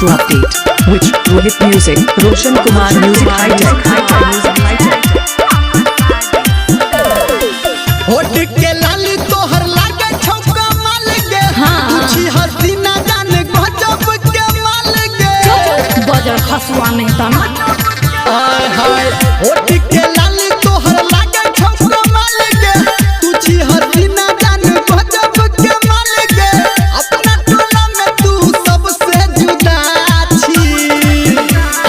to update, which Rohit Music, Roshan Kumar Music High Tech. होठ के लाली तोहर लागे छौका माल गे, तुझी हसीना जाने गजब के माल गे। बजर खसुआ नहीं तना। हाय हाय होठ के लाली तोहर लागे छौका माल गे, तुझी हसीना जाने गजब के माल गे। अपना टोला में तू सबसे जुदा छी।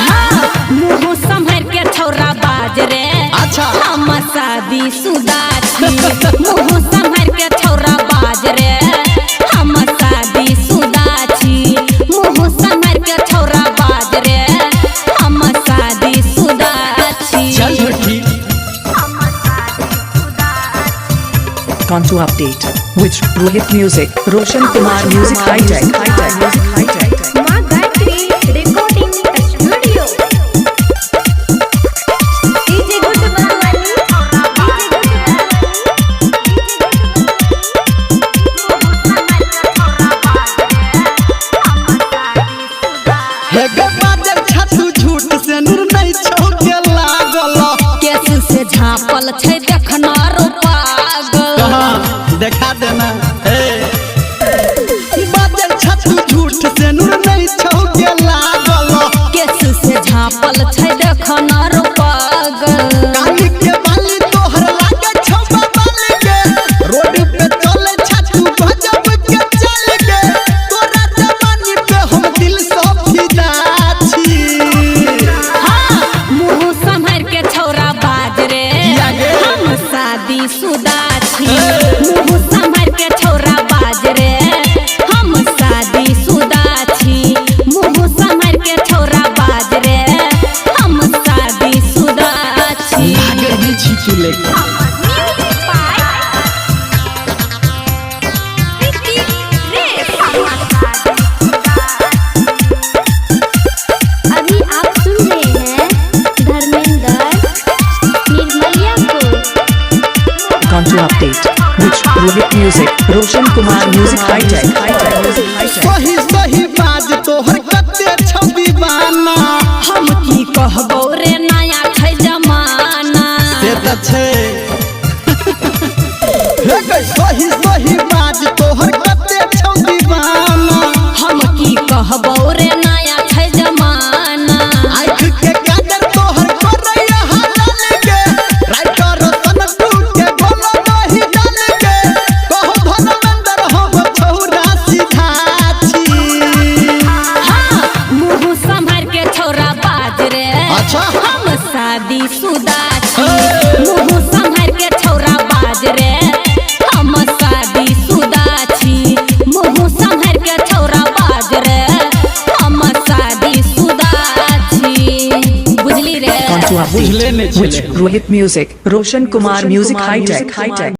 हाँ, मुँह संभर के छौरा बाज रे। अच्छा हम शादी सुदा छी। मुँह संभर के छौरा बाज रे। हम शादी सुदा छी। मुँह संभर के छौरा बाज रे। हम शादी सुदा छी। चल झूठी। On to update, which Rohit Music, Roshan Kumar Music High Tech. माँ गायत्री रिकॉर्डिंग स्टूडियो। डीजे गुड बावाली, हे गे बाजर छतु झूठ से नूर नहीं छौके लागल। केस से झाँपल छै देखना रो पागल। कहाँ देखा देना हे बाजर छतु झूठ से नूर नहीं छौके लागल। केस से झाँपल छै देखना रो पागल। कानी के बाली तोहर लागे छौबा बाल गे, रोड पे चले छतु गजब के चल गे। तोरा जवानी पे हम दिल से फिदा छी। हाँ, मुँह संभर के छौरा बाज रे। हम शादी सुदा छी। मुँह संभर के छौरा बाज रे। हम शादी सुदा छी। मुँह संभर के छौरा बाज रे। हम शादी सुदा छी। लागे नहीं छी तू लेके अभी आप सुन रहे हैं धर्मेंद्र निर्मलिया को। On to update, which Rohit Music, Roshan Kumar Music High Tech. सही सही बाज तोहर कते छौ दीवाना। हम की कहबो रे नया छै जमाना। से त छै हे गई सही सही बाज तोहर कते छौ दीवाना। हम की कहबो रे नया छै जमाना। आँख के काजर तोहर करैया हाल गे, राइटर सन टूट के बोलो नहीं डाल गे। कहो धर्मेंद्र हम छौरा सीधा छी। हाँ, मुँह संभर के छौरा बाज रे। अच्छा हम शादी सुदा छी। मुँह संभर के छौरा बाज रे। हम शादी सुदा छी। मुँह संभर के छौरा बाज रे। हम शादी सुदा छी। बुझली रे। On to बुझले update, नहीं which चले। Rohit Music, Roshan Kumar Music High Tech.